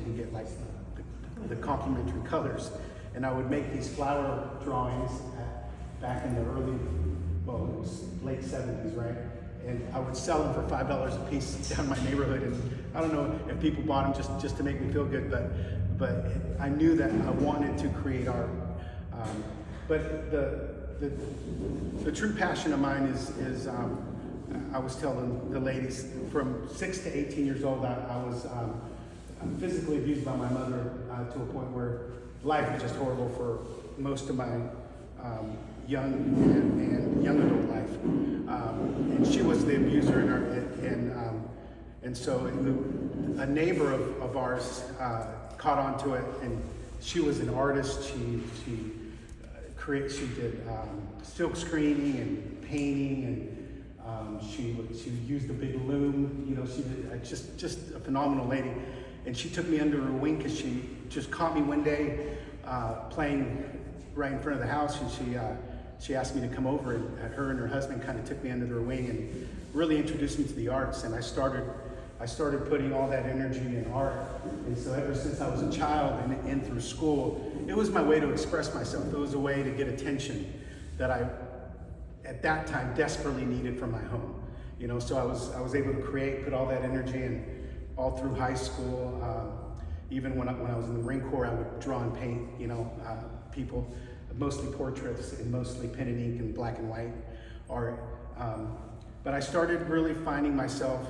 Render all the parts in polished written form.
can get like the complementary colors. And I would make these flower drawings back in the early, well, it was late 70s, right? And I would sell them for $5 a piece down my neighborhood. And I don't know if people bought them just to make me feel good, but I knew that I wanted to create art. But the true passion of mine is I was telling the ladies, from 6 to 18 years old, I was physically abused by my mother to a point where life was just horrible for most of my young and young adult life. And she was the abuser and so a neighbor of ours caught on to it, and she was an artist. She did silk screening and painting, and she used a big loom. You know, she did just a phenomenal lady. And she took me under her wing because she just caught me one day playing right in front of the house, and she asked me to come over, and her and her husband kind of took me under their wing and really introduced me to the arts. And I started putting all that energy in art. And so ever since I was a child and through school, it was my way to express myself. It was a way to get attention that I, at that time, desperately needed from my home. You know, so I was able to create, put all that energy in all through high school. Even when I was in the Marine Corps, I would draw and paint, you know, people, mostly portraits and mostly pen and ink and black and white art. But I started really finding myself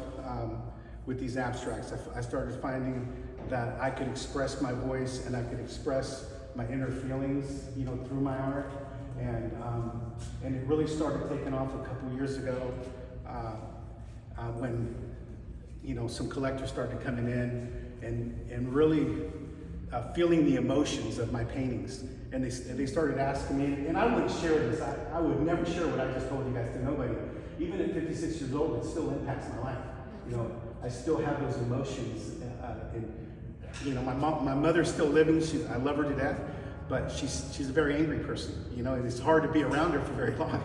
with these abstracts. I started finding that I could express my voice and I could express my inner feelings, you know, through my art. And it really started taking off a couple years ago when, you know, some collectors started coming in and really feeling the emotions of my paintings. And they started asking me, and I wouldn't share this. I would never share what I just told you guys to nobody. Even at 56 years old, it still impacts my life. You know, I still have those emotions. And you know, my mother's still living. I love her to death, but she's a very angry person. You know, and it's hard to be around her for very long.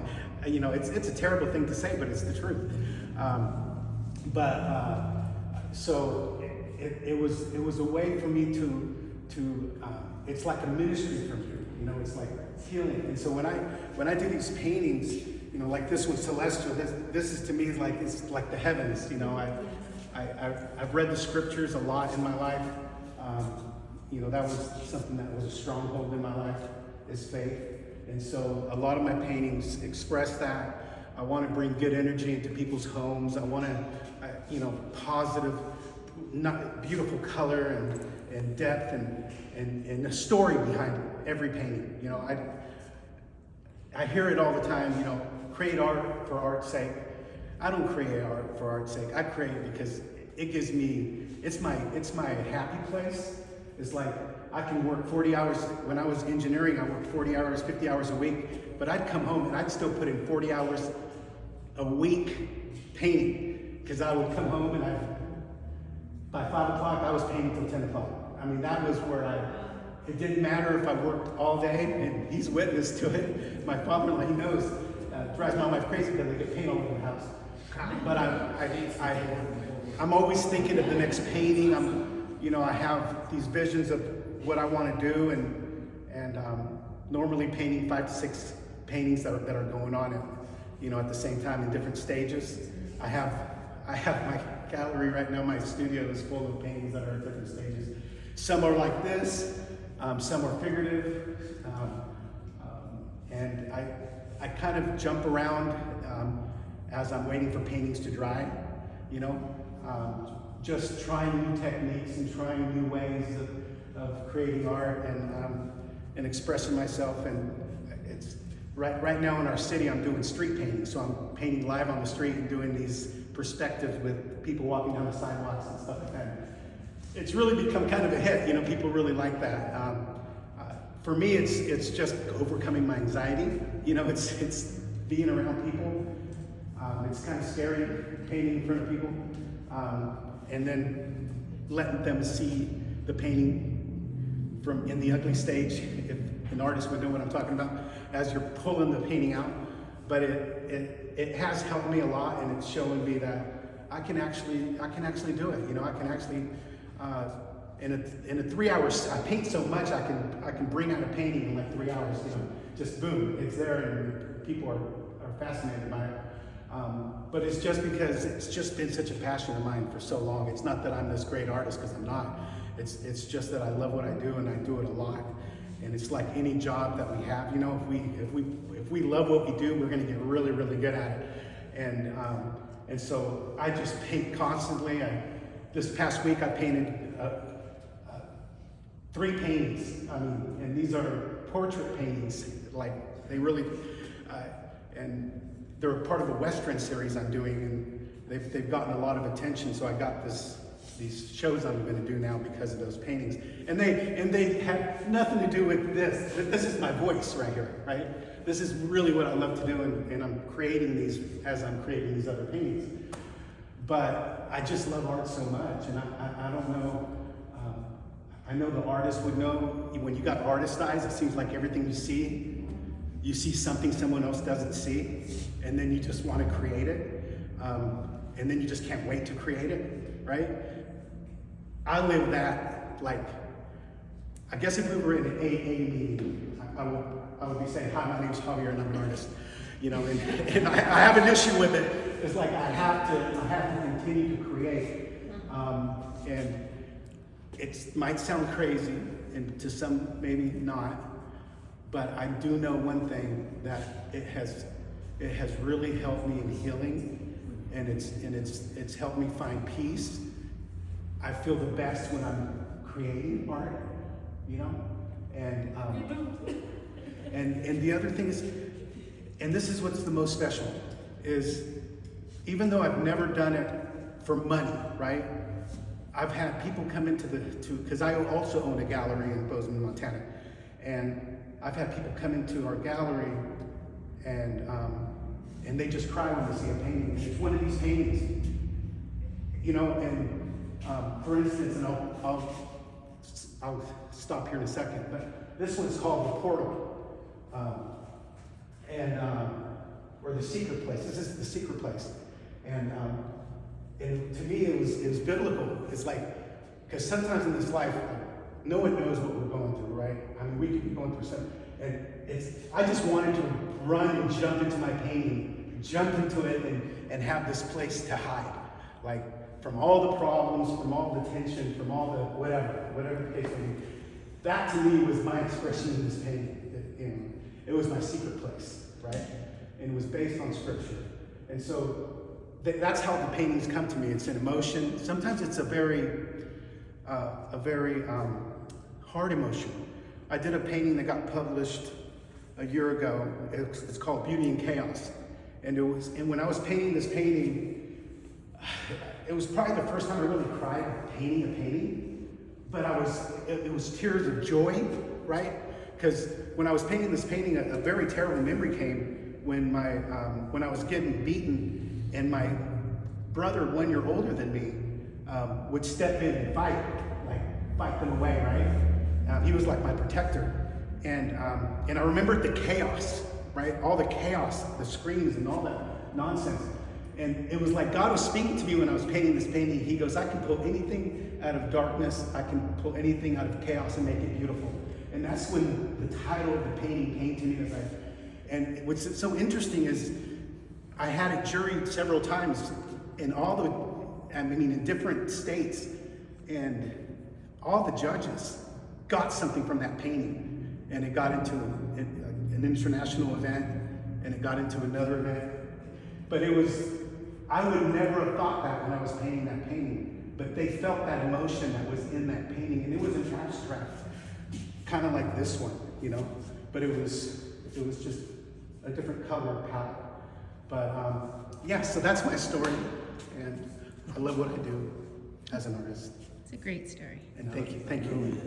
You know, it's a terrible thing to say, but it's the truth. So it was a way for me to it's like a ministry for me. You know, it's like healing. And so when I do these paintings, you know, like this one, Celestial, this is to me like it's like the heavens. You know, I've read the scriptures a lot in my life. You know, that was something that was a stronghold in my life, is faith. And so a lot of my paintings express that. I want to bring good energy into people's homes. I want to, you know, positive, beautiful color and depth and a story behind every painting. You know, I hear it all the time, you know, create art for art's sake. I don't create art for art's sake. I create it because it gives me, it's my happy place. It's like I can work 40 hours. When I was engineering, I worked 40 hours, 50 hours a week, but I'd come home and I'd still put in 40 hours a week painting, because I would come home and by 5 o'clock, I was painting till 10 o'clock. I mean, that was where it didn't matter if I worked all day, and he's witness to it. My father-in-law, he knows, drives my wife crazy because they get paint all over the house. But I'm always thinking of the next painting. You know, I have these visions of what I want to do, and normally painting 5 to 6 paintings that are going on, you know, at the same time in different stages. I have my gallery right now. My studio is full of paintings that are at different stages. Some are like this, some are figurative, and I kind of jump around as I'm waiting for paintings to dry, you know, just trying new techniques and trying new ways of creating art and expressing myself. And it's right now in our city, I'm doing street painting, so I'm painting live on the street and doing these perspectives with people walking down the sidewalks and stuff like that. It's really become kind of a hit. You know, people really like that. For me, it's just overcoming my anxiety. You know, it's being around people. It's kind of scary painting in front of people, and then letting them see the painting from in the ugly stage. If an artist would know what I'm talking about, as you're pulling the painting out. But it has helped me a lot, and it's showing me that I can actually do it. You know, I can actually in a 3 hours, I paint so much I can bring out a painting in like 3 hours. You know, just boom, it's there, and people are fascinated by it. But it's just because it's just been such a passion of mine for so long. It's not that I'm this great artist, because I'm not. It's just that I love what I do, and I do it a lot. And it's like any job that we have, you know, if we love what we do, we're going to get really, really good at it. And so I just paint constantly. This past week I painted 3 paintings. I mean, and these are portrait paintings. Like they really, and they're part of a Western series I'm doing, and they've gotten a lot of attention. So I got these shows I'm going to do now because of those paintings, and they have nothing to do with this. This is my voice right here, right? This is really what I love to do, and I'm creating these as I'm creating these other paintings. But I just love art so much, and I don't know. I know the artist would know, when you got artist eyes, it seems like everything you see something someone else doesn't see, and then you just want to create it, and then you just can't wait to create it, right? I live that, like, I guess if we were in an AA meeting, I would be saying, hi, my name's Javier, and I'm an artist, you know, and I have an issue with it. It's like I have to continue to create, and it might sound crazy, and to some maybe not, but I do know one thing, that it has really helped me in healing, and it's helped me find peace. I feel the best when I'm creating art, you know, and the other thing is, and this is what's the most special, is even though I've never done it for money, right? I've had people come into because I also own a gallery in Bozeman, Montana, and I've had people come into our gallery, and they just cry when they see a painting. It's one of these paintings, you know, and for instance, and I'll stop here in a second, but this one's called The Portal, or The Secret Place. This is The Secret Place, and to me it was biblical. It's like, because sometimes in this life, no one knows what we're going through, right? I mean, we could be going through something, and I just wanted to run and jump into my painting, jump into it, and have this place to hide, like, from all the problems, from all the tension, from all the whatever the case may be. That to me was my expression in this painting. It was my secret place, right? And it was based on scripture. And so that's how the paintings come to me. It's an emotion. Sometimes it's a very hard emotion. I did a painting that got published a year ago. It's called Beauty in Chaos. And when I was painting this painting, it was probably the first time I really cried painting a painting, but it was tears of joy, right? Because when I was painting this painting, a very terrible memory came when I was getting beaten, and my brother, 1 year older than me, would step in and fight them away, right? He was like my protector, and I remembered the chaos, right? All the chaos, the screams and all that nonsense. And it was like God was speaking to me when I was painting this painting. He goes, I can pull anything out of darkness. I can pull anything out of chaos and make it beautiful. And that's when the title of the painting came to me. And what's so interesting is I had it juried several times in in different states. And all the judges got something from that painting. And it got into an international event, and it got into another event. But I would never have thought that when I was painting that painting, but they felt that emotion that was in that painting, and it was an abstract, kind of like this one, you know, but it was just a different color palette. But yeah, so that's my story, and I love what I do as an artist. It's a great story. And thank you. Thank you.